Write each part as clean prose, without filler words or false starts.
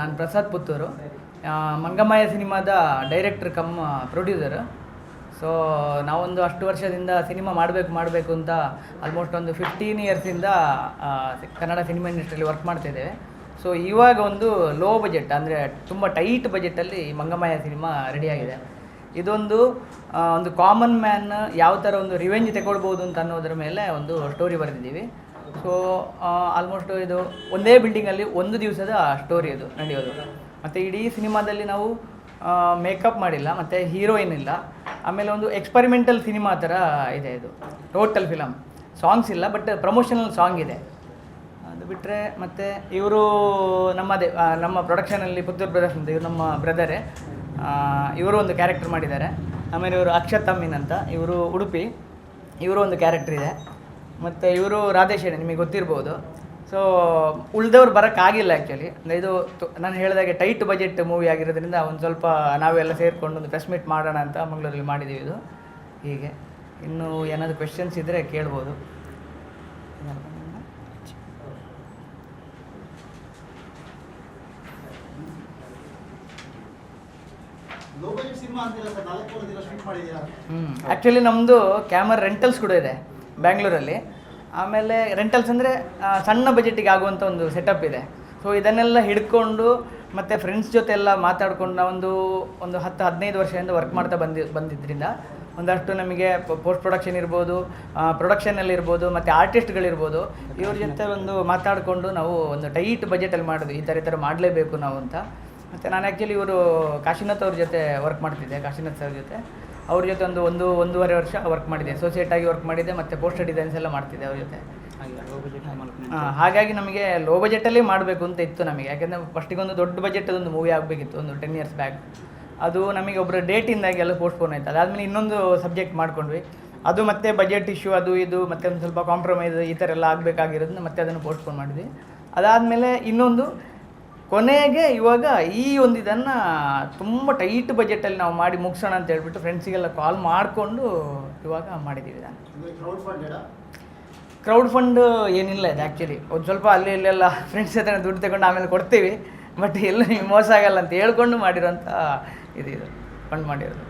ನಾನು ಪ್ರಸಾದ್ ಪುತ್ತೂರು, ಮಂಗಮಾಯ ಸಿನಿಮಾದ director come producer. So ನಾವೊಂದು ಅಷ್ಟು ವರ್ಷದಿಂದ ಸಿನಿಮಾ ಮಾಡಬೇಕು ಅಂತ ಆಲ್ಮೋಸ್ಟ್ ಒಂದು 15 ಇಯರ್ಸಿಂದ ಕನ್ನಡ ಸಿನಿಮಾ ಇಂಡಸ್ಟ್ರಿಯಲ್ಲಿ ವರ್ಕ್ ಮಾಡ್ತಿದ್ದೇವೆ. ಸೊ ಇವಾಗ ಒಂದು ಲೋ ಬಜೆಟ್, ಅಂದರೆ ತುಂಬ ಟೈಟ್ ಬಜೆಟಲ್ಲಿ ಮಂಗಮಾಯ ಸಿನಿಮಾ ರೆಡಿಯಾಗಿದೆ. ಇದೊಂದು ಒಂದು ಕಾಮನ್ ಮ್ಯಾನ್ ಯಾವ ಥರ ಒಂದು ರಿವೆಂಜ್ ತಗೊಳ್ಬೋದು ಅಂತ ಅನ್ನೋದ್ರ ಮೇಲೆ ಒಂದು ಸ್ಟೋರಿ ಬರೆದಿದ್ದೀವಿ. ಸೊ ಆಲ್ಮೋಸ್ಟ್ ಇದು ಒಂದೇ ಬಿಲ್ಡಿಂಗಲ್ಲಿ ಒಂದು ದಿವಸದ ಸ್ಟೋರಿ ಅದು ನಡೆಯೋದು. ಮತ್ತು ಇಡೀ ಸಿನಿಮಾದಲ್ಲಿ ನಾವು ಮೇಕಪ್ ಮಾಡಿಲ್ಲ, ಮತ್ತು ಹೀರೋಯಿನ್ ಇಲ್ಲ. ಆಮೇಲೆ ಒಂದು ಎಕ್ಸ್ಪರಿಮೆಂಟಲ್ ಸಿನಿಮಾ ಥರ ಇದೆ ಇದು, ಟೋಟಲ್ ಫಿಲಮ್. ಸಾಂಗ್ಸ್ ಇಲ್ಲ, ಬಟ್ ಪ್ರಮೋಷನಲ್ ಸಾಂಗ್ ಇದೆ. ಅದು ಬಿಟ್ಟರೆ ಮತ್ತು ಇವರು ನಮ್ಮ ಪ್ರೊಡಕ್ಷನಲ್ಲಿ ಪುತ್ತೂರು ಬ್ರದರ್ಸ್ ಅಂತ, ಇವರು ನಮ್ಮ ಬ್ರದರೇ. ಇವರು ಒಂದು ಕ್ಯಾರೆಕ್ಟರ್ ಮಾಡಿದ್ದಾರೆ. ಆಮೇಲೆ ಇವರು ಅಕ್ಷತ್ ಅಮ್ಮೀನ್ ಅಂತ, ಇವರು ಉಡುಪಿ, ಇವರು ಒಂದು ಕ್ಯಾರೆಕ್ಟರ್ ಇದೆ. ಮತ್ತು ಇವರು ರಾಧೇಶೇಣೆ, ನಿಮಗೆ ಗೊತ್ತಿರ್ಬೋದು. ಸೊ ಉಳಿದವ್ರು ಬರೋಕ್ಕಾಗಿಲ್ಲ ಆ್ಯಕ್ಚುಲಿ. ಇದು ನಾನು ಹೇಳಿದಾಗೆ ಟೈಟ್ ಬಜೆಟ್ ಮೂವಿ ಆಗಿರೋದ್ರಿಂದ ಒಂದು ಸ್ವಲ್ಪ ನಾವೆಲ್ಲ ಸೇರಿಕೊಂಡು ಒಂದು ಪ್ರೆಸ್ ಮೀಟ್ ಮಾಡೋಣ ಅಂತ ಮಂಗಳೂರಲ್ಲಿ ಮಾಡಿದ್ದೀವಿ. ಇದು ಹೀಗೆ ಇನ್ನೂ ಏನಾದರೂ ಕ್ವೆಶನ್ಸ್ ಇದ್ದರೆ ಕೇಳ್ಬೋದು. ಆ್ಯಕ್ಚುಲಿ ನಮ್ಮದು ಕ್ಯಾಮರಾ ರೆಂಟಲ್ಸ್ ಕೂಡ ಇದೆ ಬ್ಯಾಂಗ್ಳೂರಲ್ಲಿ. ಆಮೇಲೆ ರೆಂಟಲ್ಸ್ ಅಂದರೆ ಸಣ್ಣ ಬಜೆಟಿಗೆ ಆಗುವಂಥ ಒಂದು ಸೆಟಪ್ ಇದೆ. ಸೊ ಇದನ್ನೆಲ್ಲ ಹಿಡ್ಕೊಂಡು ಮತ್ತು ಫ್ರೆಂಡ್ಸ್ ಜೊತೆ ಎಲ್ಲ ಮಾತಾಡ್ಕೊಂಡು ನಾವೊಂದು 10-15 ವರ್ಷದಿಂದ ವರ್ಕ್ ಮಾಡ್ತಾ ಬಂದಿದ್ದರಿಂದ ಒಂದಷ್ಟು ನಮಗೆ ಪೋಸ್ಟ್ ಪ್ರೊಡಕ್ಷನ್ ಇರ್ಬೋದು, ಪ್ರೊಡಕ್ಷನಲ್ಲಿರ್ಬೋದು, ಮತ್ತು ಆರ್ಟಿಸ್ಟ್ಗಳಿರ್ಬೋದು, ಇವ್ರ ಜೊತೆ ಒಂದು ಮಾತಾಡಿಕೊಂಡು ನಾವು ಒಂದು ಟೈಟ್ ಬಜೆಟಲ್ಲಿ ಮಾಡೋದು, ಈ ಥರ ಮಾಡಲೇಬೇಕು ನಾವು ಅಂತ. ಮತ್ತು ನಾನು ಆ್ಯಕ್ಚುಲಿ ಇವರು ಕಾಶಿನಾಥ್ ಅವ್ರ ಜೊತೆ ವರ್ಕ್ ಮಾಡ್ತಿದ್ದೆ, ಕಾಶಿನಾಥ್ ಸರ್ ಜೊತೆ. ಅವ್ರ ಜೊತೆ ಒಂದೂವರೆ ವರ್ಷ ವರ್ಕ್ ಮಾಡಿದೆ, ಅಸೋಸಿಯೇಟಾಗಿ ವರ್ಕ್ ಮಾಡಿದ್ದೆ, ಮತ್ತು ಪೋಸ್ಟರ್ ಡಿಸೈನ್ಸ್ ಎಲ್ಲ ಮಾಡ್ತಿದ್ದೆ ಅವ್ರ ಜೊತೆ. ಹಾಗಾಗಿ ನಮಗೆ ಲೋ ಬಜೆಟಲ್ಲಿ ಮಾಡಬೇಕು ಅಂತ ಇತ್ತು ನಮಗೆ. ಯಾಕೆಂದರೆ ಫಸ್ಟಿಗೊಂದು ದೊಡ್ಡ ಬಜೆಟದೊಂದು ಮೂವಿ ಆಗಬೇಕಿತ್ತು ಒಂದು 10 ಇಯರ್ಸ್ ಬ್ಯಾಕ್. ಅದು ನಮಗೆ ಒಬ್ಬರು ಡೇಟಿಂದಾಗಿ ಎಲ್ಲ ಪೋಸ್ಟ್ಪೋನ್ ಆಯಿತು. ಅದಾದಮೇಲೆ ಇನ್ನೊಂದು ಸಬ್ಜೆಕ್ಟ್ ಮಾಡ್ಕೊಂಡ್ವಿ, ಅದು ಮತ್ತೆ ಬಜೆಟ್ ಇಶ್ಯೂ ಅದು ಇದು ಮತ್ತೆ ಒಂದು ಸ್ವಲ್ಪ ಕಾಂಪ್ರಮೈಸ್ ಈ ಥರ ಎಲ್ಲ ಆಗಬೇಕಾಗಿರೋದನ್ನ ಮತ್ತೆ ಅದನ್ನು ಪೋಸ್ಟ್ಪೋನ್ ಮಾಡಿದ್ವಿ. ಅದಾದಮೇಲೆ ಇನ್ನೊಂದು ಕೊನೆಗೆ ಇವಾಗ ಈ ಒಂದು ಇದನ್ನು ತುಂಬ ಟೈಟ್ ಬಜೆಟಲ್ಲಿ ನಾವು ಮಾಡಿ ಮುಗಿಸೋಣ ಅಂತ ಹೇಳ್ಬಿಟ್ಟು ಫ್ರೆಂಡ್ಸಿಗೆಲ್ಲ ಕಾಲ್ ಮಾಡಿಕೊಂಡು ಇವಾಗ ಮಾಡಿದ್ದೀವಿ. ಕ್ರೌಡ್ ಫಂಡ್ ಏನಿಲ್ಲ ಇದು ಆ್ಯಕ್ಚುಲಿ. ಒಂದು ಸ್ವಲ್ಪ ಅಲ್ಲಿ ಇಲ್ಲೆಲ್ಲ ಫ್ರೆಂಡ್ಸ್ ಹತ್ರ ದುಡ್ಡು ತಗೊಂಡು ಆಮೇಲೆ ಕೊಡ್ತೀವಿ, ಬಟ್ ಎಲ್ಲ ನಿಮ್ಗೆ ಮೋಸ ಆಗಲ್ಲ ಅಂತ ಹೇಳ್ಕೊಂಡು ಮಾಡಿರೋಂಥ ಇದು ಫಂಡ್ ಮಾಡಿರೋದು.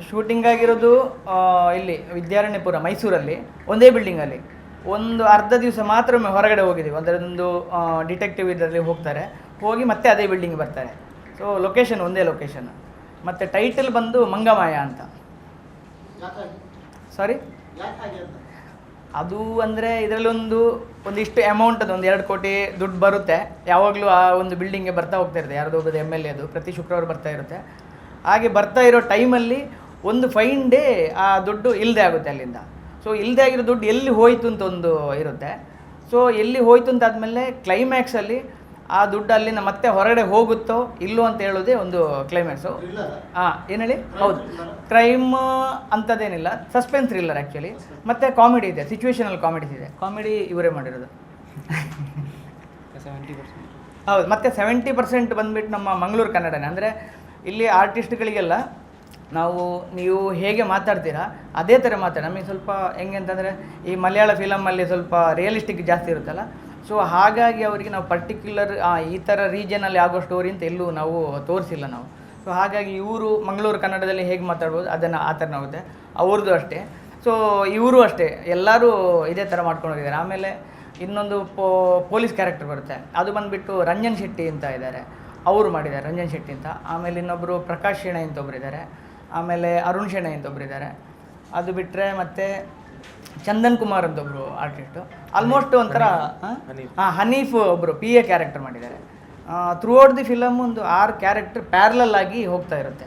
ಶೂಟಿಂಗ್ ಆಗಿರೋದು ಇಲ್ಲಿ ವಿದ್ಯಾರಣ್ಯಪುರ ಮೈಸೂರಲ್ಲಿ, ಒಂದೇ ಬಿಲ್ಡಿಂಗಲ್ಲಿ. ಒಂದು ಅರ್ಧ ದಿವಸ ಮಾತ್ರ ಹೊರಗಡೆ ಹೋಗಿದ್ದೀವಿ. ಅದರೊಂದು ಡಿಟೆಕ್ಟಿವ್ ಇದರಲ್ಲಿ ಹೋಗ್ತಾರೆ, ಹೋಗಿ ಮತ್ತೆ ಅದೇ ಬಿಲ್ಡಿಂಗ್ ಬರ್ತಾರೆ. ಸೊ ಲೊಕೇಶನ್ ಒಂದೇ ಲೊಕೇಶನ್. ಮತ್ತು ಟೈಟಲ್ ಬಂದು ಮಂಗಮಾಯ ಅಂತ. ಸಾರಿ, ಅದು ಅಂದರೆ ಇದರಲ್ಲಿ ಒಂದಿಷ್ಟು ಅಮೌಂಟ್, ಅದು 2 ಕೋಟಿ ದುಡ್ಡು ಬರುತ್ತೆ. ಯಾವಾಗಲೂ ಆ ಒಂದು ಬಿಲ್ಡಿಂಗ್ಗೆ ಬರ್ತಾ ಹೋಗ್ತಾ ಇರುತ್ತೆ, ಯಾರ್ದೋ ಒಬ್ಬದು MLA ಅದು ಪ್ರತಿ ಶುಕ್ರವಾರ ಬರ್ತಾ ಇರುತ್ತೆ. ಹಾಗೆ ಬರ್ತಾ ಇರೋ ಟೈಮಲ್ಲಿ ಒಂದು ಫೈನ್ ಡೇ ಆ ದುಡ್ಡು ಇಲ್ಲದೆ ಆಗುತ್ತೆ ಅಲ್ಲಿಂದ. ಸೊ ಇಲ್ಲದೆ ಆಗಿರೋ ದುಡ್ಡು ಎಲ್ಲಿ ಹೋಯಿತು ಅಂತ ಒಂದು ಇರುತ್ತೆ. ಸೊ ಎಲ್ಲಿ ಹೋಯಿತು ಅಂತಾದಮೇಲೆ ಕ್ಲೈಮ್ಯಾಕ್ಸಲ್ಲಿ ಆ ದುಡ್ಡು ಅಲ್ಲಿಂದ ಮತ್ತೆ ಹೊರಗಡೆ ಹೋಗುತ್ತೋ ಇಲ್ಲೋ ಅಂತ ಹೇಳೋದೇ ಒಂದು ಕ್ಲೈಮ್ಯಾಕ್ಸು. ಏನು ಹೇಳಿ? ಹೌದು, ಕ್ರೈಮ್ ಅಂಥದ್ದೇನಿಲ್ಲ, ಸಸ್ಪೆನ್ಸ್ ಥ್ರಿಲ್ಲರ್ ಆ್ಯಕ್ಚುಲಿ. ಮತ್ತು ಕಾಮಿಡಿ ಇದೆ, ಸಿಚುವೇಶನಲ್ ಕಾಮಿಡೀಸ್ ಇದೆ. ಕಾಮಿಡಿ ಇವರೇ ಮಾಡಿರೋದು. 70% ಹೌದು. ಮತ್ತು 70% ಬಂದುಬಿಟ್ಟು ನಮ್ಮ ಮಂಗಳೂರು ಕನ್ನಡನೇ. ಅಂದರೆ ಇಲ್ಲಿ ಆರ್ಟಿಸ್ಟ್ಗಳಿಗೆಲ್ಲ ನೀವು ಹೇಗೆ ಮಾತಾಡ್ತೀರಾ ಅದೇ ಥರ ಮಾತಾಡಿ. ನಮಗೆ ಸ್ವಲ್ಪ ಹೆಂಗೆ ಅಂತಂದರೆ ಈ ಮಲಯಾಳ ಫಿಲಮಲ್ಲಿ ಸ್ವಲ್ಪ ರಿಯಲಿಸ್ಟಿಕ್ ಜಾಸ್ತಿ ಇರುತ್ತಲ್ಲ. ಸೊ ಹಾಗಾಗಿ ಅವರಿಗೆ ನಾವು ಪರ್ಟಿಕ್ಯುಲರ್ ಈ ಥರ ರೀಜನಲ್ಲಿ ಆಗೋ ಸ್ಟೋರಿ ಅಂತ ಎಲ್ಲೂ ನಾವು ತೋರಿಸಿಲ್ಲ ನಾವು. ಸೊ ಹಾಗಾಗಿ ಇವರು ಮಂಗಳೂರು ಕನ್ನಡದಲ್ಲಿ ಹೇಗೆ ಮಾತಾಡ್ಬೋದು ಅದನ್ನು ಆ ಥರ ಆಗುತ್ತೆ. ಅವ್ರದ್ದು ಅಷ್ಟೇ. ಸೊ ಇವರು ಅಷ್ಟೇ, ಎಲ್ಲರೂ ಇದೇ ಥರ ಮಾಡ್ಕೊಂಡು ಹೋಗಿದ್ದಾರೆ. ಆಮೇಲೆ ಇನ್ನೊಂದು ಪೊಲೀಸ್ ಕ್ಯಾರೆಕ್ಟರ್ ಬರುತ್ತೆ, ಅದು ಬಂದುಬಿಟ್ಟು ರಂಜನ್ ಶೆಟ್ಟಿ ಅಂತ ಇದ್ದಾರೆ, ಅವರು ಮಾಡಿದ್ದಾರೆ, ರಂಜನ್ ಶೆಟ್ಟಿ ಅಂತ. ಆಮೇಲೆ ಇನ್ನೊಬ್ಬರು ಪ್ರಕಾಶ್ ಶೆಣೈ ಅಂತ ಒಬ್ಬರು ಇದ್ದಾರೆ. ಆಮೇಲೆ ಅರುಣ್ ಶೆಣೈ ಅಂತ ಒಬ್ಬರು ಇದ್ದಾರೆ. ಅದು ಬಿಟ್ಟರೆ ಮತ್ತು ಚಂದನ್ ಕುಮಾರ್ ಅಂತ ಒಬ್ಬರು ಆರ್ಟಿಸ್ಟು. ಆಲ್ಮೋಸ್ಟ್ ಒಂಥರ ಹನೀಫ್ ಒಬ್ಬರು PA ಕ್ಯಾರೆಕ್ಟರ್ ಮಾಡಿದ್ದಾರೆ. ಥ್ರೂ ಔಟ್ ದಿ ಫಿಲಮ್ ಒಂದು 6 ಕ್ಯಾರೆಕ್ಟರ್ ಪ್ಯಾರಲಲ್ ಆಗಿ ಹೋಗ್ತಾ ಇರುತ್ತೆ.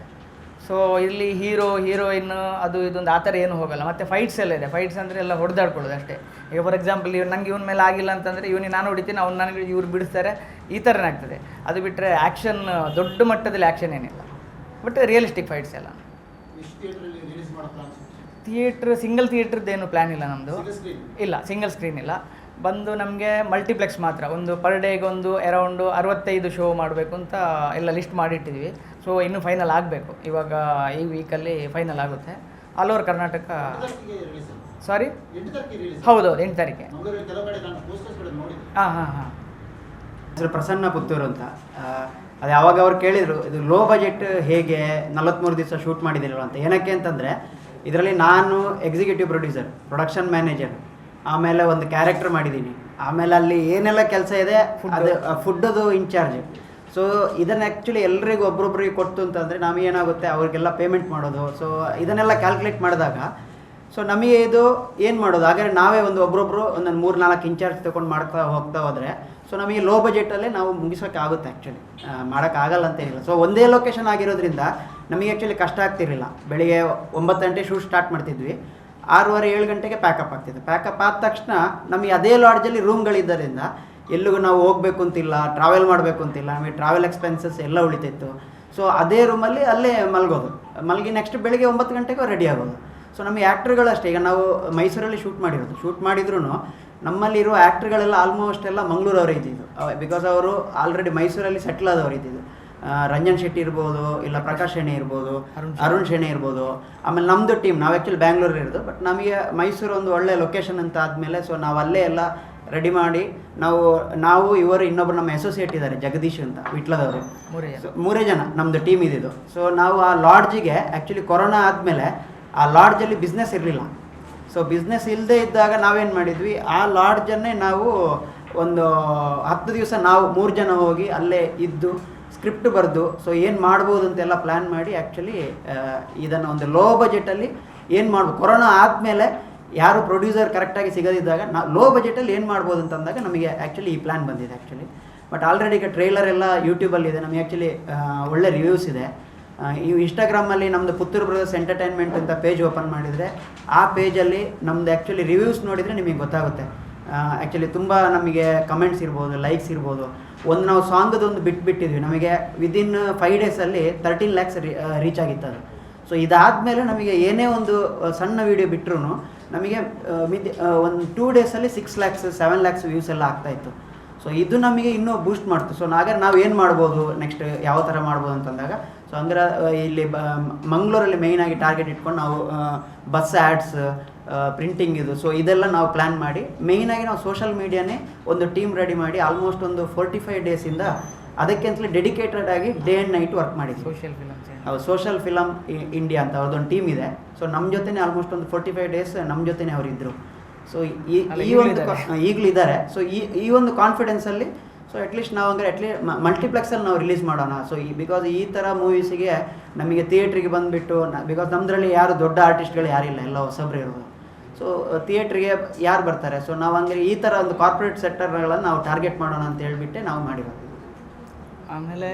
ಸೊ ಇಲ್ಲಿ ಹೀರೋಯಿನ್ ಅದು ಇದೊಂದು ಆ ಥರ ಏನೂ ಹೋಗಲ್ಲ. ಮತ್ತು ಫೈಟ್ಸ್ ಎಲ್ಲ ಇದೆ. ಫೈಟ್ಸ್ ಅಂದರೆ ಎಲ್ಲ ಹೊಡೆದಾಡ್ಕೊಳ್ಳೋದು ಅಷ್ಟೇ. ಈಗ ಫಾರ್ ಎಕ್ಸಾಂಪಲ್ ನನಗೆ ಇವನ ಮೇಲೆ ಆಗಿಲ್ಲ ಅಂತಂದರೆ ನಾನು ಹೊಡಿತೀನಿ, ಅವ್ನು ನನಗೆ ಇವ್ರು ಬಿಡಿಸ್ತಾರೆ, ಈ ಥರನೇ ಆಗ್ತದೆ. ಅದು ಬಿಟ್ಟರೆ ಆ್ಯಕ್ಷನ್ ದೊಡ್ಡ ಮಟ್ಟದಲ್ಲಿ ಆ್ಯಕ್ಷನ್ ಏನಿಲ್ಲ, ಬಟ್ ರಿಯಲಿಸ್ಟಿಕ್ ಫೈಟ್ಸ್ ಎಲ್ಲ. ಸಿಂಗಲ್ ಥಿಯೇಟ್ರದ್ದೇನು ಪ್ಲ್ಯಾನ್ ಇಲ್ಲ ನಮ್ಮದು. ಇಲ್ಲ, ಸಿಂಗಲ್ ಸ್ಕ್ರೀನ್ ಇಲ್ಲ. ಬಂದು ನಮಗೆ ಮಲ್ಟಿಪ್ಲೆಕ್ಸ್ ಮಾತ್ರ. ಒಂದು ಪರ್ ಡೇಗೆ ಒಂದು ಅರೌಂಡು 65 ಶೋ ಮಾಡಬೇಕು ಅಂತ ಎಲ್ಲ ಲಿಸ್ಟ್ ಮಾಡಿಟ್ಟಿದ್ವಿ. ಸೊ ಇನ್ನೂ ಫೈನಲ್ ಆಗಬೇಕು, ಇವಾಗ ಈ ವೀಕಲ್ಲಿ ಫೈನಲ್ ಆಗುತ್ತೆ. All over Karnataka. ಸಾರಿ, ಹೌದು 8 ತಾರೀಕೆ. ಹಾಂ ಹಾಂ ಹಾಂ. ಹೆಸರು ಪ್ರಸನ್ನ ಪುತ್ತೂರು ಅಂತ. ಅದು ಯಾವಾಗ ಅವ್ರು ಕೇಳಿದರು ಇದು ಲೋ ಬಜೆಟ್ ಹೇಗೆ 43 ದಿವಸ ಶೂಟ್ ಮಾಡಿದಿರೋ ಅಂತ. ಏನಕ್ಕೆ ಅಂತಂದರೆ ಇದರಲ್ಲಿ ನಾನು ಎಕ್ಸಿಕ್ಯೂಟಿವ್ ಪ್ರೊಡ್ಯೂಸರ್, ಪ್ರೊಡಕ್ಷನ್ ಮ್ಯಾನೇಜರ್, ಆಮೇಲೆ ಒಂದು ಕ್ಯಾರೆಕ್ಟರ್ ಮಾಡಿದ್ದೀನಿ, ಆಮೇಲೆ ಅಲ್ಲಿ ಏನೆಲ್ಲ ಕೆಲಸ ಇದೆ ಅದು ಫುಡ್ಡದು ಇನ್ಚಾರ್ಜ್. ಸೊ ಇದನ್ನು ಆ್ಯಕ್ಚುಲಿ ಎಲ್ರಿಗೂ ಒಬ್ರೊಬ್ರಿಗೆ ಕೊಟ್ಟು ಅಂತಂದರೆ ನಮಗೇನಾಗುತ್ತೆ ಅವ್ರಿಗೆಲ್ಲ ಪೇಮೆಂಟ್ ಮಾಡೋದು. ಸೊ ಇದನ್ನೆಲ್ಲ ಕ್ಯಾಲ್ಕುಲೇಟ್ ಮಾಡಿದಾಗ ಸೊ ನಮಗೆ ಇದು ಏನು ಮಾಡೋದು, ಹಾಗಾದ್ರೆ ನಾವೇ ಒಬ್ಬೊಬ್ಬರು ಒಂದೊಂದು 3-4 ಇನ್ಚಾರ್ಜ್ ತೊಗೊಂಡು ಮಾಡ್ತಾ ಹೋಗ್ತಾ ಹೋದರೆ ಸೊ ನಮಗೆ ಲೋ ಬಜೆಟಲ್ಲೇ ನಾವು ಮುಗಿಸೋಕ್ಕೆ ಆಗುತ್ತೆ. ಆ್ಯಕ್ಚುಲಿ ಮಾಡೋಕ್ಕಾಗಲ್ಲ ಅಂತ ಏನಿಲ್ಲ. ಸೊ ಒಂದೇ ಲೊಕೇಶನ್ ಆಗಿರೋದ್ರಿಂದ ನಮಗೆ ಆ್ಯಕ್ಚುಲಿ ಕಷ್ಟ ಆಗ್ತಿರಲಿಲ್ಲ. ಬೆಳಿಗ್ಗೆ 9 ಗಂಟೆ ಶೂಟ್ ಸ್ಟಾರ್ಟ್ ಮಾಡ್ತಿದ್ವಿ, 6:30-7 ಗಂಟೆಗೆ ಪ್ಯಾಕಪ್ ಆಗ್ತಿತ್ತು. ಪ್ಯಾಕಪ್ ಆದ ತಕ್ಷಣ ನಮಗೆ ಅದೇ ಲಾಡ್ಜಲ್ಲಿ ರೂಮ್ಗಳಿದ್ದರಿಂದ ಎಲ್ಲಿಗೂ ನಾವು ಹೋಗಬೇಕು ಅಂತಿಲ್ಲ, ಟ್ರಾವೆಲ್ ಮಾಡಬೇಕು ಅಂತಿಲ್ಲ, ನಮಗೆ ಟ್ರಾವೆಲ್ ಎಕ್ಸ್ಪೆನ್ಸಸ್ ಎಲ್ಲ ಉಳಿತಿತ್ತು. ಸೊ ಅದೇ ರೂಮಲ್ಲಿ ಅಲ್ಲೇ ಮಲಗಿ ನೆಕ್ಸ್ಟ್ ಬೆಳಿಗ್ಗೆ 9 ಗಂಟೆಗೆ ರೆಡಿ ಆಗೋದು. ಸೊ ನಮಗೆ ಆ್ಯಕ್ಟ್ರುಗಳು ಅಷ್ಟೇ, ಈಗ ನಾವು ಮೈಸೂರಲ್ಲಿ ಶೂಟ್ ಮಾಡಿದ್ರು ನಮ್ಮಲ್ಲಿರೋ ಆ್ಯಕ್ಟ್ರುಗಳೆಲ್ಲ ಆಲ್ಮೋಸ್ಟ್ ಎಲ್ಲ ಮಂಗಳೂರವರೇ ಇದ್ದಿದ್ದು. ಬಿಕಾಸ್ ಅವರು ಆಲ್ರೆಡಿ ಮೈಸೂರಲ್ಲಿ ಸೆಟ್ಲ್ ಆದವರು ಇದ್ದಿದ್ದು. ರಂಜನ್ ಶೆಟ್ಟಿ ಇರ್ಬೋದು, ಇಲ್ಲ ಪ್ರಕಾಶ್ ಶೆಣೆ ಇರ್ಬೋದು, ಅರುಣ್ ಶೆಣೆ ಇರ್ಬೋದು. ಆಮೇಲೆ ನಮ್ಮದು ಟೀಮ್, ನಾವು ಆ್ಯಕ್ಚುಲಿ ಬ್ಯಾಂಗ್ಳೂರಲ್ಲಿ ಇರೋದು, ಬಟ್ ನಮಗೆ ಮೈಸೂರು ಒಂದು ಒಳ್ಳೆ ಲೊಕೇಶನ್ ಅಂತ ಆದಮೇಲೆ ಸೊ ನಾವು ಅಲ್ಲೇ ಎಲ್ಲ ರೆಡಿ ಮಾಡಿ ನಾವು ಇವರು ಇನ್ನೊಬ್ರು ನಮ್ಮ ಅಸೋಸಿಯೇಟ್ ಇದ್ದಾರೆ ಜಗದೀಶ್ ಅಂತ, ವಿಟ್ಲದವರು. 3 ಜನ ನಮ್ಮದು ಟೀಮ್ ಇದ್ದಿದ್ದು. ಸೊ ನಾವು ಆ ಲಾಡ್ಜಿಗೆ ಆ್ಯಕ್ಚುಲಿ ಕೊರೋನಾ ಆದಮೇಲೆ ಆ ಲಾಡ್ಜಲ್ಲಿ ಬಿಸ್ನೆಸ್ ಇರಲಿಲ್ಲ. ಸೊ ಬಿಸ್ನೆಸ್ ಇಲ್ಲದೆ ಇದ್ದಾಗ ನಾವೇನು ಮಾಡಿದ್ವಿ, ಆ ಲಾಡ್ಜನ್ನೇ ನಾವು ಒಂದು 10 ದಿವಸ ನಾವು 3 ಜನ ಹೋಗಿ ಅಲ್ಲೇ ಇದ್ದು ಸ್ಕ್ರಿಪ್ಟ್ ಬರೆದು ಸೊ ಏನು ಮಾಡ್ಬೋದು ಅಂತೆಲ್ಲ ಪ್ಲ್ಯಾನ್ ಮಾಡಿ ಆ್ಯಕ್ಚುಲಿ ಇದನ್ನು ಒಂದು ಲೋ ಬಜೆಟಲ್ಲಿ ಏನು ಮಾಡ್ಬೋದು, ಕೊರೋನಾ ಆದಮೇಲೆ ಯಾರು ಪ್ರೊಡ್ಯೂಸರ್ ಕರೆಕ್ಟಾಗಿ ಸಿಗದಿದ್ದಾಗ ನಾವು ಲೋ ಬಜೆಟಲ್ಲಿ ಏನು ಮಾಡ್ಬೋದು ಅಂತಂದಾಗ ನಮಗೆ ಆ್ಯಕ್ಚುಲಿ ಈ ಪ್ಲ್ಯಾನ್ ಬಂದಿದೆ ಆ್ಯಕ್ಚುಲಿ. ಬಟ್ ಆಲ್ರೆಡಿ ಈಗ ಟ್ರೈಲರ್ ಎಲ್ಲ ಯೂಟ್ಯೂಬಲ್ಲಿದೆ, ನಮಗೆ ಆ್ಯಕ್ಚುಲಿ ಒಳ್ಳೆ ರಿವ್ಯೂಸ್ ಇದೆ. ಈ ಇನ್ಸ್ಟಾಗ್ರಾಮಲ್ಲಿ ನಮ್ಮದು ಪುತ್ತೂರು ಬ್ರದರ್ಸ್ ಎಂಟರ್ಟೈನ್ಮೆಂಟ್ ಅಂತ ಪೇಜ್ ಓಪನ್ ಮಾಡಿದರೆ ಆ ಪೇಜಲ್ಲಿ ನಮ್ಮದು ಆ್ಯಕ್ಚುಲಿ ರಿವ್ಯೂಸ್ ನೋಡಿದರೆ ನಿಮಗೆ ಗೊತ್ತಾಗುತ್ತೆ. ಆ್ಯಕ್ಚುಲಿ ತುಂಬ ನಮಗೆ ಕಮೆಂಟ್ಸ್ ಇರ್ಬೋದು, ಲೈಕ್ಸ್ ಇರ್ಬೋದು. ನಾವು ಸಾಂಗದೊಂದು ಬಿಟ್ಟಿದ್ವಿ, ನಮಗೆ ವಿದಿನ್ 5 ಡೇಸಲ್ಲಿ 13 lakhs ರೀಚ್ ಆಗಿತ್ತು ಅದು. ಸೊ ಇದಾದಮೇಲೆ ನಮಗೆ ಏನೇ ಒಂದು ಸಣ್ಣ ವೀಡಿಯೋ ಬಿಟ್ಟರು ನಮಗೆ ಒಂದು 2 ಡೇಸಲ್ಲಿ 6 lakhs 7 lakhs ವ್ಯೂಸ್ ಎಲ್ಲ ಆಗ್ತಾಯಿತ್ತು. ಸೊ ಇದು ನಮಗೆ ಇನ್ನೂ ಬೂಸ್ಟ್ ಮಾಡ್ತು. ಸೊ ಹಾಗಾದ್ರೆ ನಾವು ಏನು ಮಾಡ್ಬೋದು, ನೆಕ್ಸ್ಟ್ ಯಾವ ಥರ ಮಾಡ್ಬೋದು ಅಂತಂದಾಗ ಸೊ ಹಂಗಾರೆ ಇಲ್ಲಿ ಮಂಗಳೂರಲ್ಲಿ ಮೇಯ್ನಾಗಿ ಟಾರ್ಗೆಟ್ ಇಟ್ಕೊಂಡು ನಾವು ಬಸ್ ಆ್ಯಡ್ಸ್, ಪ್ರಿಂಟಿಂಗ್ ಇದು ಸೊ ಇದೆಲ್ಲ ನಾವು ಪ್ಲ್ಯಾನ್ ಮಾಡಿ ಮೇಯ್ನಾಗಿ ನಾವು ಸೋಷಲ್ ಮೀಡಿಯಾನೇ ಒಂದು ಟೀಮ್ ರೆಡಿ ಮಾಡಿ ಆಲ್ಮೋಸ್ಟ್ ಒಂದು 45 ಡೇಸಿಂದ ಅದಕ್ಕೆ ಅಂತಲೇ ಡೆಡಿಕೇಟೆಡ್ ಆಗಿ ಡೇ ಆ್ಯಂಡ್ ನೈಟ್ ವರ್ಕ್ ಮಾಡಿದ್ವಿ. ಸೋಷಲ್ ಫಿಲಮ್ ಇಂಡಿಯಾ ಅಂತ ಅವ್ರದ್ದೊಂದು ಟೀಮ್ ಇದೆ. ಸೊ ನಮ್ಮ ಜೊತೆನೇ ಆಲ್ಮೋಸ್ಟ್ ಒಂದು 45 ಡೇಸ್ ನಮ್ಮ ಜೊತೆನೇ ಅವರಿದ್ದರು. ಸೊ ಈ ಒಂದು ಈಗಲೂ ಇದ್ದಾರೆ. ಸೊ ಈ ಒಂದು ಕಾನ್ಫಿಡೆನ್ಸಲ್ಲಿ ಸೊ ಅಟ್ಲೀಸ್ಟ್ ನಾವು ಅಂದರೆ ಮಲ್ಟಿಪ್ಲೆಕ್ಸಲ್ಲಿ ನಾವು ರಿಲೀಸ್ ಮಾಡೋಣ. ಸೊ ಬಿಕಾಸ್ ಈ ಥರ ಮೂವೀಸಿಗೆ ನಮಗೆ ಥಿಯೇಟ್ರಿಗೆ ಬಂದುಬಿಟ್ಟು ಬಿಕಾಸ್ ನಮ್ಮದ್ರಲ್ಲಿ ಯಾರು ದೊಡ್ಡ ಆರ್ಟಿಸ್ಟ್ಗಳು ಯಾರಿಲ್ಲ, ಎಲ್ಲ ಹೊಸಬ್ರು ಇರೋದು. ಸೊ ಥಿಯೇಟ್ರಿಗೆ ಯಾರು ಬರ್ತಾರೆ, ಸೊ ನಾವು ಹಂಗೆ ಈ ಥರ ಒಂದು ಕಾರ್ಪೊರೇಟ್ ಸೆಕ್ಟರ್ಗಳನ್ನು ನಾವು ಟಾರ್ಗೆಟ್ ಮಾಡೋಣ ಅಂತ ಹೇಳಿಬಿಟ್ಟೆ ನಾವು ಮಾಡಿರೋದು. ಆಮೇಲೆ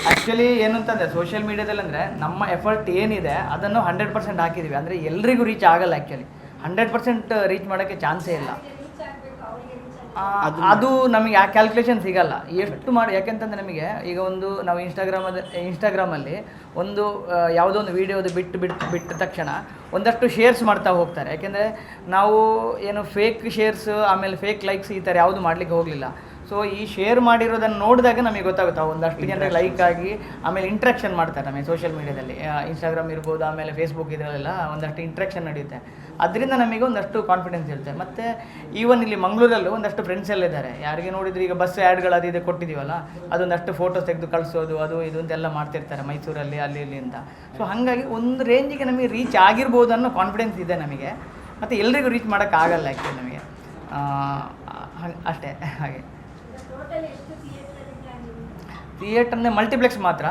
ಆ್ಯಕ್ಚುಲಿ ಏನು ಅಂತಂದರೆ ಸೋಷಿಯಲ್ ಮೀಡಿಯಾದಲ್ಲಿ ಅಂದರೆ ನಮ್ಮ ಎಫರ್ಟ್ ಏನಿದೆ ಅದನ್ನು 100% ಹಾಕಿದ್ದೀವಿ. ಅಂದರೆ ಎಲ್ರಿಗೂ ರೀಚ್ ಆಗಲ್ಲ, ಆ್ಯಕ್ಚುಲಿ 100% ರೀಚ್ ಮಾಡೋಕ್ಕೆ ಚಾನ್ಸೇ ಇಲ್ಲ. ಅದು ನಮಗೆ ಆ ಕ್ಯಾಲ್ಕುಲೇಷನ್ ಸಿಗಲ್ಲ ಎಷ್ಟು ಮಾಡಿ. ಯಾಕೆಂತಂದರೆ ನಮಗೆ ಈಗ ಒಂದು ನಾವು ಇನ್ಸ್ಟಾಗ್ರಾಮಲ್ಲಿ ಒಂದು ಯಾವುದೋ ಒಂದು ವೀಡಿಯೋದು ಬಿಟ್ಟ ತಕ್ಷಣ ಒಂದಷ್ಟು ಶೇರ್ಸ್ ಮಾಡ್ತಾ ಹೋಗ್ತಾರೆ. ಯಾಕೆಂದರೆ ನಾವು ಏನು ಫೇಕ್ ಶೇರ್ಸ್ ಆಮೇಲೆ ಫೇಕ್ ಲೈಕ್ಸ್ ಈ ಥರ ಯಾವುದು ಮಾಡಲಿಕ್ಕೆ ಹೋಗಲಿಲ್ಲ. ಸೊ ಈ ಶೇರ್ ಮಾಡಿರೋದನ್ನು ನೋಡಿದಾಗ ನಮಗೆ ಗೊತ್ತಾಗುತ್ತೆ ಒಂದಷ್ಟು ಜನರಿಗೆ ಲೈಕ್ ಆಗಿ ಆಮೇಲೆ ಇಂಟ್ರಾಕ್ಷನ್ ಮಾಡ್ತಾರೆ ನಮಗೆ ಸೋಷಿಯಲ್ ಮೀಡಿಯಾದಲ್ಲಿ. ಇನ್ಸ್ಟಾಗ್ರಾಮ್ ಇರ್ಬೋದು, ಆಮೇಲೆ ಫೇಸ್ಬುಕ್ ಇದರಲ್ಲೆಲ್ಲ ಒಂದಷ್ಟು ಇಂಟ್ರಾಕ್ಷನ್ ನಡೆಯುತ್ತೆ. ಅದರಿಂದ ನಮಗೆ ಒಂದಷ್ಟು ಕಾನ್ಫಿಡೆನ್ಸ್ ಇರುತ್ತೆ. ಮತ್ತು ಈವನ್ ಇಲ್ಲಿ ಮಂಗಳೂರಲ್ಲೂ ಒಂದಷ್ಟು ಫ್ರೆಂಡ್ಸ್ ಎಲ್ಲ ಇದ್ದಾರೆ. ಯಾರಿಗೆ ನೋಡಿದ್ರೆ ಈಗ ಬಸ್ ಆ್ಯಡ್ಗಳು ಅದು ಇದು ಕೊಟ್ಟಿದ್ದೀವಲ್ಲ, ಅದೊಂದಷ್ಟು ಫೋಟೋಸ್ ತೆಗೆದು ಕಳಿಸೋದು ಅದು ಇದು ಅಂತೆಲ್ಲ ಮಾಡ್ತಿರ್ತಾರೆ ಮೈಸೂರಲ್ಲಿ ಅಲ್ಲಿ ಇಲ್ಲಿ ಅಂತ. ಸೊ ಹಾಗಾಗಿ ಒಂದು ರೇಂಜಿಗೆ ನಮಗೆ ರೀಚ್ ಆಗಿರ್ಬೋದು ಅನ್ನೋ ಕಾನ್ಫಿಡೆನ್ಸ್ ಇದೆ ನಮಗೆ. ಮತ್ತು ಎಲ್ರಿಗೂ ರೀಚ್ ಮಾಡೋಕ್ಕಾಗಲ್ಲ ಆ್ಯಕ್ಚುಲಿ ನಮಗೆ, ಅಷ್ಟೇ. ಹಾಗೆ ಥಿಯೇಟರ್ನೇ ಮಲ್ಟಿಪ್ಲೆಕ್ಸ್ ಮಾತ್ರ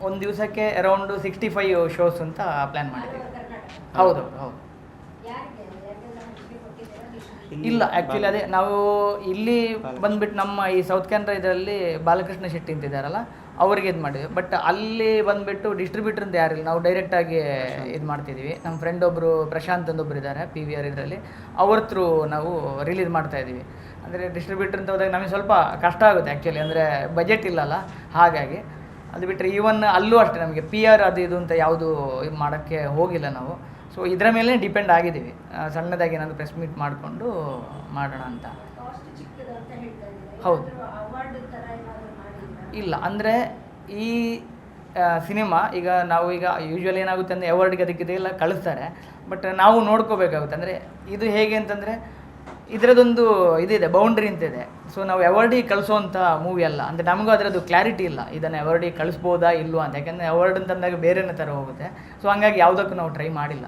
ಒಂದು ದಿವಸಕ್ಕೆ ಅರೌಂಡು 65 ಶೋಸ್ ಅಂತ ಪ್ಲ್ಯಾನ್ ಮಾಡಿದ್ದೀವಿ. ಹೌದು. ಇಲ್ಲ ಆ್ಯಕ್ಚುಲಿ ಅದೇ ನಾವು ಇಲ್ಲಿ ಬಂದುಬಿಟ್ಟು ನಮ್ಮ ಈ ಸೌತ್ ಕ್ಯಾನ್ರಾ ಇದರಲ್ಲಿ ಬಾಲಕೃಷ್ಣ ಶೆಟ್ಟಿ ಅಂತಿದ್ದಾರಲ್ಲ ಅವ್ರಿಗೆ ಇದು ಮಾಡಿದ್ವಿ. ಬಟ್ ಅಲ್ಲಿ ಬಂದುಬಿಟ್ಟು ಡಿಸ್ಟ್ರಿಬ್ಯೂಟರ್ ಅಂತ ಯಾರಿಲ್ಲ, ನಾವು ಡೈರೆಕ್ಟಾಗಿ ಇದು ಮಾಡ್ತಿದ್ದೀವಿ. ನಮ್ಮ ಫ್ರೆಂಡ್ ಒಬ್ಬರು ಪ್ರಶಾಂತ್ ಅಂದೊಬ್ಬರು ಇದ್ದಾರೆ PVR ಇದರಲ್ಲಿ, ಅವ್ರ ಥ್ರೂ ನಾವು ರಿಲೀಸ್ ಮಾಡ್ತಾಯಿದ್ದೀವಿ. ಅಂದರೆ ಡಿಸ್ಟ್ರಿಬ್ಯೂಟರ್ ಅಂತ ಹೋದಾಗ ನಮಗೆ ಸ್ವಲ್ಪ ಕಷ್ಟ ಆಗುತ್ತೆ ಆ್ಯಕ್ಚುಲಿ, ಅಂದರೆ ಬಜೆಟ್ ಇಲ್ಲಲ್ಲ. ಹಾಗಾಗಿ ಅದು ಬಿಟ್ಟರೆ ಈವನ್ ಅಲ್ಲೂ ಅಷ್ಟೇ ನಮಗೆ PR ಅದು ಇದು ಅಂತ ಯಾವುದು ಇದು ಮಾಡೋಕ್ಕೆ ಹೋಗಿಲ್ಲ ನಾವು. ಸೊ ಇದರ ಮೇಲೆ ಡಿಪೆಂಡ್ ಆಗಿದ್ದೀವಿ. ಸಣ್ಣದಾಗಿ ಏನಾದರೂ ಪ್ರೆಸ್ ಮೀಟ್ ಮಾಡಿಕೊಂಡು ಮಾಡೋಣ ಅಂತ. ಹೌದು. ಇಲ್ಲ ಅಂದರೆ ಈ ಸಿನಿಮಾ ಈಗ ನಾವು ಈಗ ಯೂಶ್ವಲಿ ಏನಾಗುತ್ತೆ ಅಂದರೆ ಅವಾರ್ಡ್ಗೆ ಅದಕ್ಕಿದೆಲ್ಲ ಕಳಿಸ್ತಾರೆ. ಬಟ್ ನಾವು ನೋಡ್ಕೋಬೇಕಾಗುತ್ತೆ. ಅಂದರೆ ಇದು ಹೇಗೆ ಅಂತಂದರೆ ಇದರದೊಂದು ಇದಿದೆ, ಬೌಂಡ್ರಿ ಅಂತಿದೆ. ಸೊ ನಾವು ಅವಾರ್ಡಿಗೆ ಕಳಿಸೋವಂಥ ಮೂವಿ ಅಲ್ಲ. ಅಂದರೆ ನಮಗೂ ಅದರದ್ದು ಕ್ಲಾರಿಟಿ ಇಲ್ಲ, ಇದನ್ನು ಅವಾರ್ಡಿಗೆ ಕಳಿಸ್ಬೋದಾ ಇಲ್ವಾ ಅಂತ. ಯಾಕೆಂದರೆ ಅವಾರ್ಡ್ ಅಂತಂದಾಗ ಬೇರೆನೇ ಥರ ಹೋಗುತ್ತೆ. ಸೊ ಹಂಗಾಗಿ ಯಾವುದಕ್ಕೂ ನಾವು ಟ್ರೈ ಮಾಡಿಲ್ಲ.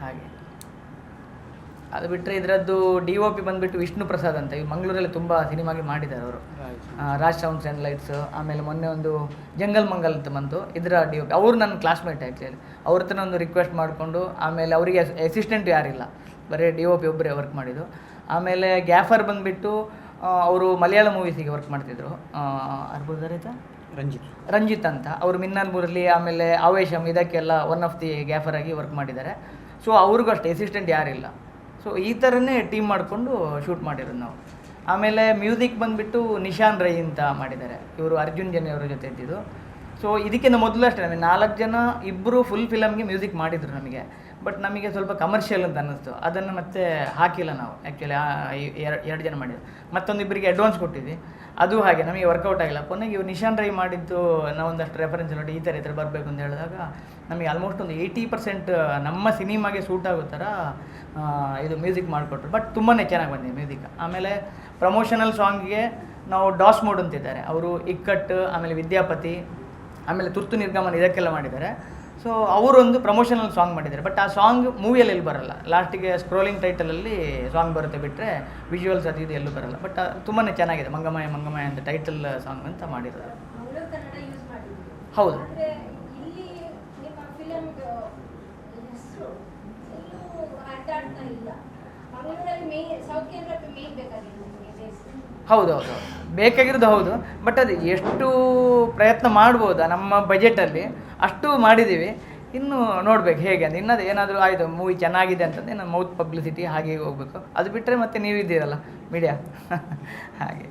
ಹಾಗೆ ಅದು ಬಿಟ್ಟರೆ ಇದರದ್ದು DOP ಬಂದುಬಿಟ್ಟು ವಿಷ್ಣು ಪ್ರಸಾದ್ ಅಂತ. ಇವು ಮಂಗಳೂರಲ್ಲಿ ತುಂಬ ಸಿನಿಮಾಗೆ ಮಾಡಿದ್ದಾರೆ ಅವರು. ರಾಜ್ ಸೌಂಡ್ಸ್ ಆ್ಯಂಡ್ ಲೈಟ್ಸ್, ಆಮೇಲೆ ಮೊನ್ನೆ ಒಂದು ಜಂಗಲ್ ಮಂಗಲ್ ಅಂತ ಬಂತು, ಇದರ DOP. ಅವರು ನನ್ನ ಕ್ಲಾಸ್ಮೇಟ್ ಆ್ಯಕ್ಚುಲಿ. ಅವ್ರ ಹತ್ರ ಒಂದು ರಿಕ್ವೆಸ್ಟ್ ಮಾಡಿಕೊಂಡು, ಆಮೇಲೆ ಅವರಿಗೆ ಅಸಿಸ್ಟೆಂಟ್ ಯಾರಿಲ್ಲ, ಬರೀ DOP ಒಬ್ಬರೇ ವರ್ಕ್ ಮಾಡಿದ್ದು. ಆಮೇಲೆ ಗ್ಯಾಫರ್ ಬಂದುಬಿಟ್ಟು ಅವರು ಮಲಯಾಳ ಮೂವೀಸಿಗೆ ವರ್ಕ್ ಮಾಡ್ತಿದ್ರು. ಆಯ್ತಾ ರಂಜಿತ್ ಅಂತ, ಅವರು ಮಿನ್ನಲ್ ಮುರಳಿ ಆಮೇಲೆ ಆವೇಶಮ್ ಇದಕ್ಕೆಲ್ಲ ಒನ್ ಆಫ್ ದಿ ಗ್ಯಾಫರ್ ಆಗಿ ವರ್ಕ್ ಮಾಡಿದ್ದಾರೆ. ಸೊ ಅವ್ರಿಗೂ ಅಷ್ಟೇ ಅಸಿಸ್ಟೆಂಟ್ ಯಾರಿಲ್ಲ. ಸೊ ಈ ಥರನೇ ಟೀಮ್ ಮಾಡಿಕೊಂಡು ಶೂಟ್ ಮಾಡಿರೋದು ನಾವು. ಆಮೇಲೆ ಮ್ಯೂಸಿಕ್ ಬಂದುಬಿಟ್ಟು ನಿಶಾನ್ ರೈ ಅಂತ ಮಾಡಿದ್ದಾರೆ. ಇವರು ಅರ್ಜುನ್ ಜನ್ಯ ಅವರ ಜೊತೆ ಇದ್ದಿದ್ದು. ಸೊ ಇದಕ್ಕಿಂತ ಮೊದಲು ಅಷ್ಟೇ ನಮಗೆ 4 ಜನ ಇಬ್ಬರು ಫುಲ್ ಫಿಲಮ್ಗೆ ಮ್ಯೂಸಿಕ್ ಮಾಡಿದರು ನಮಗೆ. ಬಟ್ ನಮಗೆ ಸ್ವಲ್ಪ ಕಮರ್ಷಿಯಲ್ ಅಂತ ಅನ್ನಿಸ್ತು, ಅದನ್ನು ಮತ್ತೆ ಹಾಕಿಲ್ಲ ನಾವು. ಆ್ಯಕ್ಚುಲಿ 2 ಜನ ಮಾಡಿದ್ದು, ಮತ್ತೊಂದಿಬ್ಬರಿಗೆ ಅಡ್ವಾನ್ಸ್ ಕೊಟ್ಟಿದ್ವಿ, ಅದು ಹಾಗೆ ನಮಗೆ ವರ್ಕೌಟ್ ಆಗಿಲ್ಲ. ಕೊನೆಗೆ ಇವ್ರು ನಿಶಾನ್ ರೈ ಮಾಡಿದ್ದು ನಾವೊಂದಷ್ಟು ರೆಫರೆನ್ಸ್ ನೋಡಿ ಈ ಥರ ಬರಬೇಕು ಅಂತ ಹೇಳಿದಾಗ ನಮಗೆ ಆಲ್ಮೋಸ್ಟ್ ಒಂದು 80% ನಮ್ಮ ಸಿನಿಮಾಗೆ ಸೂಟ್ ಆಗೋ ಥರ ಇದು ಮ್ಯೂಸಿಕ್ ಮಾಡಿಕೊಟ್ರು. ಬಟ್ ತುಂಬಾ ಚೆನ್ನಾಗಿ ಬಂದಿದೆ ಮ್ಯೂಸಿಕ್. ಆಮೇಲೆ ಪ್ರಮೋಷನಲ್ ಸಾಂಗ್ಗೆ ನಾವು ಡಾಸ್ ಮೋಡ್ ಅಂತಿದ್ದಾರೆ, ಅವರು ಇಕ್ಕಟ್ಟು, ಆಮೇಲೆ ವಿದ್ಯಾಪತಿ, ಆಮೇಲೆ ತುರ್ತು ನಿರ್ಗಮನ ಇದಕ್ಕೆಲ್ಲ ಮಾಡಿದ್ದಾರೆ. ಸೊ ಅವರೊಂದು ಪ್ರಮೋಷನಲ್ ಸಾಂಗ್ ಮಾಡಿದ್ದಾರೆ. ಬಟ್ ಆ ಸಾಂಗ್ ಮೂವಿಯಲ್ಲಿ ಎಲ್ಲಿ ಬರಲ್ಲ, ಲಾಸ್ಟಿಗೆ ಸ್ಕ್ರೋಲಿಂಗ್ ಟೈಟಲಲ್ಲಿ ಸಾಂಗ್ ಬರುತ್ತೆ, ಬಿಟ್ಟರೆ ವಿಜುವಲ್ಸ್ ಅದು ಇದು ಎಲ್ಲೂ ಬರಲ್ಲ. ಬಟ್ ತುಂಬಾ ಚೆನ್ನಾಗಿದೆ. ಮಂಗಮಯ ಮಂಗಮಯ ಅಂತ ಟೈಟಲ್ ಸಾಂಗ್ ಅಂತ ಮಾಡಿದ್ದಾರೆ. ಹೌದು. ಹೌದು ಬೇಕಾಗಿರೋದು ಹೌದು. ಬಟ್ ಅದು ಎಷ್ಟು ಪ್ರಯತ್ನ ಮಾಡ್ಬೋದಾ ನಮ್ಮ ಬಜೆಟಲ್ಲಿ, ಅಷ್ಟು ಮಾಡಿದ್ದೀವಿ. ಇನ್ನು ನೋಡ್ಬೇಕು ಹೇಗೆ ಅಂತ. ಇನ್ನದು ಏನಾದರೂ ಆಯಿತು ಮೂವಿ ಚೆನ್ನಾಗಿದೆ ಅಂತಂದರೆ ನಮ್ಮ ಮೌತ್ ಪಬ್ಲಿಸಿಟಿ ಹಾಗೆ ಹೋಗಬೇಕು. ಅದು ಬಿಟ್ಟರೆ ಮತ್ತೆ ನೀವಿದ್ದೀರಲ್ಲ ಮೀಡಿಯಾ ಹಾಗೆ.